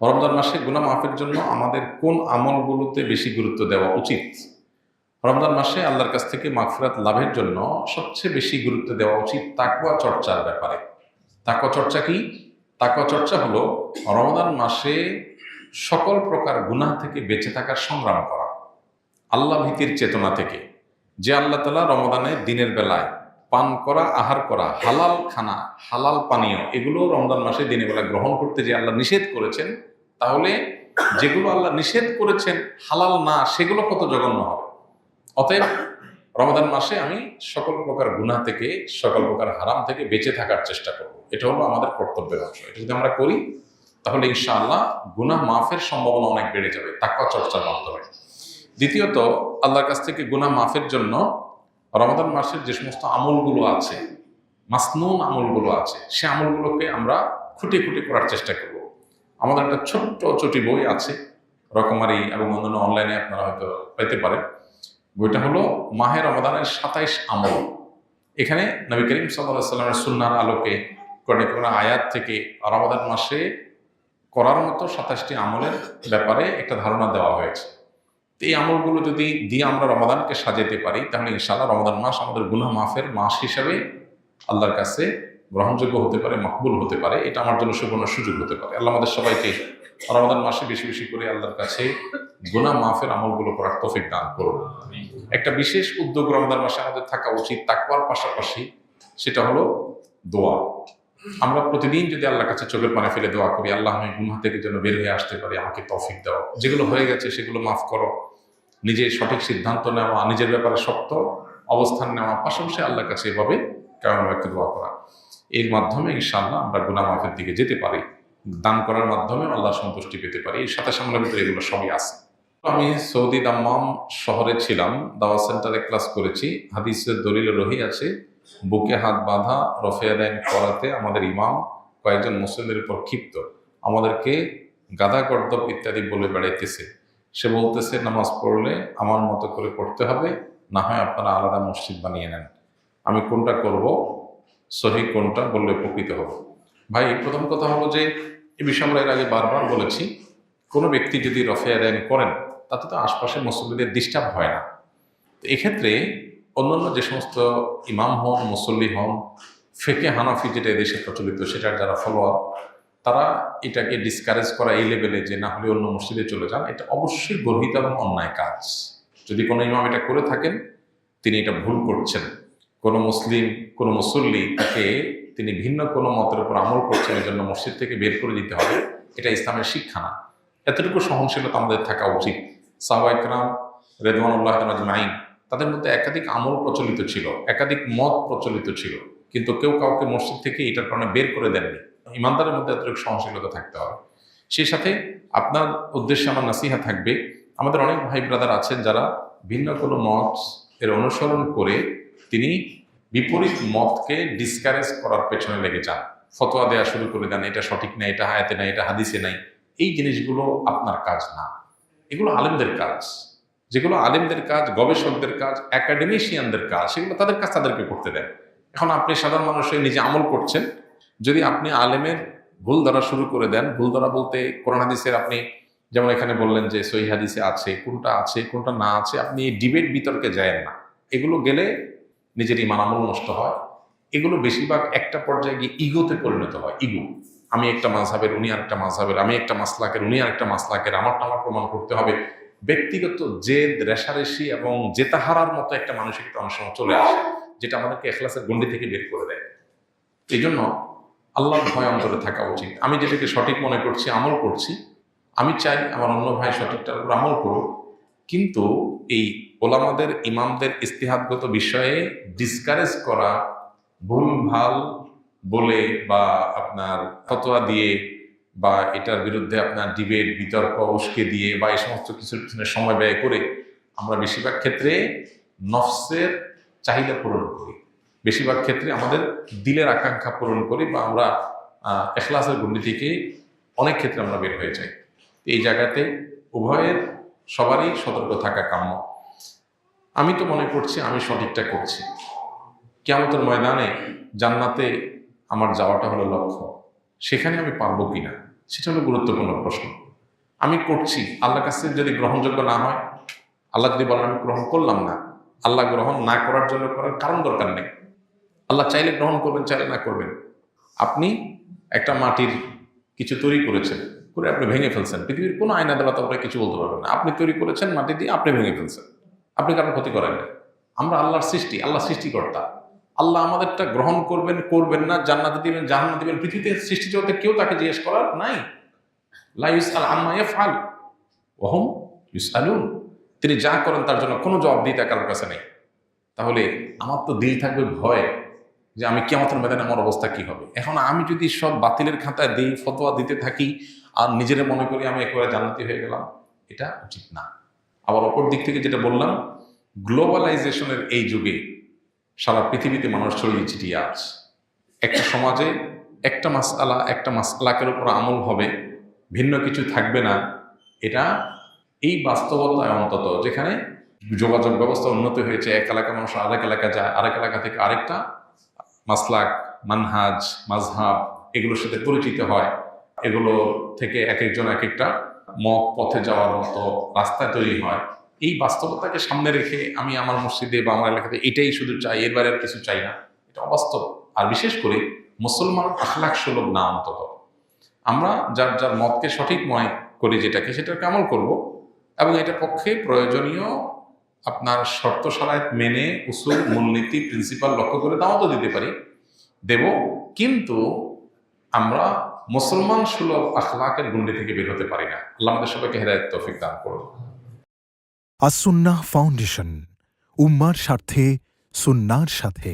রমজান মাসে গুনাহ মাফের জন্য আমাদের কোন আমলগুলোতে বেশি গুরুত্ব দেওয়া উচিত? রমজান মাসে আল্লাহর কাছ থেকে মাগফিরাত লাভের জন্য সবচেয়ে বেশি গুরুত্ব দেওয়া উচিত তাকওয়া চর্চার ব্যাপারে। তাকওয়া চর্চা কি? তাকওয়া চর্চা হলো রমজান মাসে সকল প্রকার গুনাহ থেকে বেঁচে থাকার সংগ্রাম করা, আল্লাহ ভীতির চেতনা থেকে। যে আল্লাহ তাআলা রমজানে দিনের বেলায় পান করা, আহার করা, হালাল খানা, হালাল পানীয় এগুলো রমজান মাসে দিনের বেলা গ্রহণ করতে যে আল্লাহ নিষেধ করেছেন, তাহলে যেগুলো আল্লাহ নিষেধ করেছেন হালাল না, সেগুলো কত জঘন্য হবে। অতএব রমজান মাসে আমি সকল প্রকার গুনাহ থেকে, সকল প্রকার হারাম থেকে বেঁচে থাকার চেষ্টা করব। এটা হলো আমাদের কর্তব্যের অংশ। এটা যদি আমরা করি তাহলে ইনশাআল্লাহ গুনাহ মাফের সম্ভাবনা অনেক বেড়ে যাবে তাকওয়া চর্চার মাধ্যমে। দ্বিতীয়ত, আল্লাহর কাছ থেকে গুনাহ মাফের জন্য রমজান মাসের যে সমস্ত আমলগুলো আছে, মাসনুন আমলগুলো আছে, সে আমলগুলোকে আমরা খুঁটে খুঁটে করার চেষ্টা করব। আমাদের একটা ছোট্ট ছোটি বই আছে, রকমারি এবং অন্যান্য অনলাইনে আপনারা হয়তো পেতে পারেন। বইটা হলো মাহে রমাদানের 27 আমল। এখানে নবী করিম সাল্লাল্লাহু আলাইহি ওয়াসাল্লামের সুন্নাহর আলোকে কোরআনে কোন আয়াত থেকে রমাদান মাসে করার মতো 27টি আমলের ব্যাপারে একটা ধারণা দেওয়া হয়েছে। এই আমলগুলো যদি দিয়ে আমরা রমাদানকে সাজাতে পারি, তাহলে ইনশাআল্লাহ রমাদান মাস আমাদের গুনাহ মাফের মাস হিসাবে আল্লাহর কাছে গ্রহণযোগ্য হতে পারে, মকবুল হতে পারে। এটা আমার জন্য সুবর্ণ সুযোগ হতে পারে। আল্লাহ আমাদের সবাইকে রমাদান মাসে বেশি বেশি করে আল্লাহর কাছে গুনাহ মাফের আমলগুলো করার তৌফিক দান করুন। একটা বিশেষ উদ্যোগ রমজান মাসে আমাদের থাকা উচিত তাকওয়ার পাশাপাশি, সেটা হলো দোয়া। আমরা প্রতিদিন যদি আল্লাহর কাছে চোখের পানি ফেলে দোয়া করি, আল্লাহ আমি গুনাহ থেকে যেন বের হয়ে আসতে পারি, আমাকে তৌফিক দাও, যেগুলো হয়ে গেছে সেগুলো মাফ করো, নিজের সঠিক সিদ্ধান্ত নেওয়া, নিজের ব্যাপারে শক্ত অবস্থান নেওয়া, পাশাপাশি আল্লাহর কাছে এভাবে কেমন একটা দোয়া করা, এর মাধ্যমে ইনশাআল্লাহ আমরা গুনাহ মাফের দিকে যেতে পারি। দান করার মাধ্যমে আল্লাহ সন্তুষ্টি পেতে পারি। এর সাথে সামনের ভিতরে এগুলো সবই আছে। আমি সৌদি দাম্মাম শহরে ছিলাম, দাওয়া সেন্টারে ক্লাস করেছি। হাদিসের দলিলে রহি আছে, বুকে হাত বাঁধা রফে আদায় করাতে আমাদের ইমাম কয়েকজন মুসলিমদের উপর ক্ষিপ্ত, আমাদেরকে গাদা গর্দব ইত্যাদি বলে বেড়াইতেছে। সে বলতেছে, নামাজ পড়লে আমার মতো করে পড়তে হবে, না হয় আপনারা আলাদা মসজিদ বানিয়ে নেন। আমি কোনটা করব, সহি কোনটা বললে উপকৃত হব? ভাই, প্রথম কথা হলো যে এই বিষয়ে আমরা এর আগে বারবার বলেছি, কোনো ব্যক্তি যদি রফে আদায় করেন তাতে তো আশপাশের মুসল্লিদের ডিস্টার্ব হয় না। তো এক্ষেত্রে অন্যান্য যে সমস্ত ইমাম হন, মুসল্লি হন, ফেকে হানাফি যেটা এদেশে প্রচলিত সেটার যারা ফলোয়ার, তারা এটাকে ডিসকারেজ করা এই লেভেলে যে না হলে অন্য মসজিদে চলে যান, এটা অবশ্যই গর্হিত এবং অন্যায় কাজ। যদি কোনো ইমাম এটা করে থাকেন, তিনি এটা ভুল করছেন। কোনো মুসলিম, কোনো মুসল্লি তাকে তিনি ভিন্ন কোনো মতের উপর আমল করছেন, এই জন্য মসজিদ থেকে বের করে দিতে হবে, এটা ইসলামের শিক্ষা না। এতটুকু সহনশীলতা আমাদের থাকা উচিত। সাহাবা ইকরাম রিদওয়ানুল্লাহ আজমাইন, তাদের মধ্যে একাধিক আমল প্রচলিত ছিল, একাধিক মত প্রচলিত ছিল, কিন্তু কেউ কাউকে মসজিদ থেকে এটার কারণে বের করে দেননি। ইমানদারের মধ্যে এতটুকু সহনশীলতা থাকতে হবে। সেই সাথে আপনার উদ্দেশ্যে আমার নাসিহা থাকবে, আমাদের অনেক ভাই ব্রাদার আছেন যারা ভিন্ন কোনো মত এর অনুসরণ করে তিনি বিপরীত মতকে ডিসকারেজ করার পেছনে লেগে যান, ফতোয়া দেওয়া শুরু করে দেন, এটা সঠিক না, এটা আয়াতে নাই, এটা হাদিসে নাই। এই জিনিসগুলো আপনার কাজ না, এগুলো আলেমদের কাজ। যেগুলো আলেমদের কাজ, গবেষকদের কাজ, একাডেমিশিয়ানদের কাজ, সেগুলো তাদের কাজ তাদেরকে করতে দেন। এখন আপনি সাধারণ মানুষ হয়ে নিজে আমল করছেন, যদি আপনি আলেমের ভুল ধরা শুরু করে দেন, ভুল ধরা বলতে কোরআন হাদিসের, আপনি যেমন এখানে বললেন যে সহিহ হাদিসে আছে, কোনটা না আছে, আপনি এই ডিবেট বিতর্কে যায়েন না। এগুলো গেলে নিজের ইমান আমল নষ্ট হয়। এগুলো বেশিরভাগ একটা পর্যায়ে গিয়ে ইগোতে পরিণত হয়। ইগো, আমি একটা মাযহাবের, উনি আরেকটা মাযহাবের, আমি একটা মাসলাকের, উনি আরেকটা মাসলাকের, আমারটা আমার প্রমাণ করতে হবে। ব্যক্তিগত জেদ, রেষারেষি এবং জেতাহারার মতো একটা মানসিকতা অনেক সময় চলে আসে, যেটা আমাদেরকে ইখলাসের গণ্ডি থেকে বের করে দেয়। এই জন্য আল্লাহর ভয় অন্তরে থাকা উচিত। আমি যেটাকে সঠিক মনে করছি, আমল করছি, আমি চাই আমার অন্য ভাই সঠিকটার উপর আমল করুক, কিন্তু এই ওলামাদের, ইমামদের ইস্তিহাদগত বিষয়ে ডিসকারেজ করা, ভুল ভাল বলে বা আপনার ফতোয়া দিয়ে বা এটার বিরুদ্ধে আপনার ডিবেট, বিতর্ক উস্কে দিয়ে বা এই সমস্ত কিছুর পিছনে সময় ব্যয় করে আমরা বেশিরভাগ ক্ষেত্রে নফসের চাহিদা পূরণ করি, বেশিরভাগ ক্ষেত্রে আমাদের দিলের আকাঙ্ক্ষা পূরণ করি, বা আমরা ইখলাসের গণ্ডি থেকে অনেক ক্ষেত্রে আমরা বের হয়ে যাই। এই জায়গাতে উভয়ের সবারই সতর্ক থাকা কাম্য। আমি তো মনে করছি আমি সঠিকটা করছি, কিয়ামতের ময়দানে জান্নাতে আমার যাওয়াটা হলো লক্ষ্য, সেখানে আমি পারবো কিনা, সেটা হলো গুরুত্বপূর্ণ প্রশ্ন। আমি করছি, আল্লাহর কাছে যদি গ্রহণযোগ্য না হয়, আল্লাহ যদি বলেন আমি গ্রহণ করলাম না, আল্লাহ গ্রহণ না করার জন্য করার কারণ দরকার নেই। আল্লাহ চাইলে গ্রহণ করবেন, চাইলে না করবেন। আপনি একটা মাটির কিছু তৈরি করেছেন, করে আপনি ভেঙে ফেলছেন, পৃথিবীর কোনো আইন আদালত আপনাকে কিছু বলতে পারবেন না। আপনি তৈরি করেছেন মাটি দিয়ে, আপনি ভেঙে ফেলছেন, আপনি কারণ ক্ষতি করেন না। আমরা আল্লাহর সৃষ্টি, আল্লাহ সৃষ্টিকর্তা। আল্লাহ আমাদেরটা গ্রহণ করবেন, করবেন না, জান্নাতে দিবেন, জাহান্নামে দিবেন, পৃথিবীতে সৃষ্টি জগতে কেউ তাকে জিজ্ঞেস করার নাই। লা ইউসআল আম্মা ইয়াফআল ওয়া হুম ইউসআলুন। তিনি যা করেন তার জন্য কোনো জবাবদিহিতা কারোর কাছে নেই। তাহলে আমার তো দিল থাকবে ভয় যে আমি কিয়ামতের ময়দানে আমার অবস্থা কি হবে। এখন আমি যদি সব বাতিলের খাতায় দিই, ফতোয়া দিতে থাকি, আর নিজেরা মনে করি আমি একেবারে জান্নাতি হয়ে গেলাম, এটা উচিত না। আবার অপর দিক থেকে যেটা বললাম, গ্লোবালাইজেশনের এই যুগে সারা পৃথিবীতে মানুষ ছড়িয়ে ছিটিয়ে আছে। একটা সমাজে একটা মাসআলাকের উপর আমল হবে, ভিন্ন কিছু থাকবে না। এটা এই বাস্তবতায় অন্তত, যেখানে যোগাযোগ ব্যবস্থা উন্নত হয়েছে, এক এলাকা মানুষ আরেক এলাকা যায়, আরেক এলাকা থেকে আরেকটা মাসলাক, মানহাজ, মাযহাব এগুলোর সাথে পরিচিত হয়, এগুলো থেকে এক একজন এক একটা মত পথে যাওয়ার মতো রাস্তা তৈরি হয়। এই বাস্তবতাকে সামনে রেখে আমি আমার মসজিদে বা আমার এলাকাতে এটাই শুধু চাই, এর বাইরে আর কিছু চাই না, এটা অবাস্তব। আর বিশেষ করে মুসলমান আখলাক সুলভ না। অন্তত আমরা যার যার মতকে সঠিক মনে করি, সেটাকে আমল করব, এবং এটার পক্ষে প্রয়োজনীয় আপনার শর্ত শারাইত মেনে উসুল, মূলনীতি, প্রিন্সিপাল লক্ষ্য করে দাওয়াতও দিতে পারি, দেব। কিন্তু আমরা মুসলমান সুলভ আখলাকের গুন্ডি থেকে বের হতে পারি না। আল্লাহ আমাদের সবাইকে হেদায়েত তৌফিক দান করুন। আসুন্নাহ ফাউন্ডেশন, উম্মার স্বার্থে সুন্নাহর সাথে।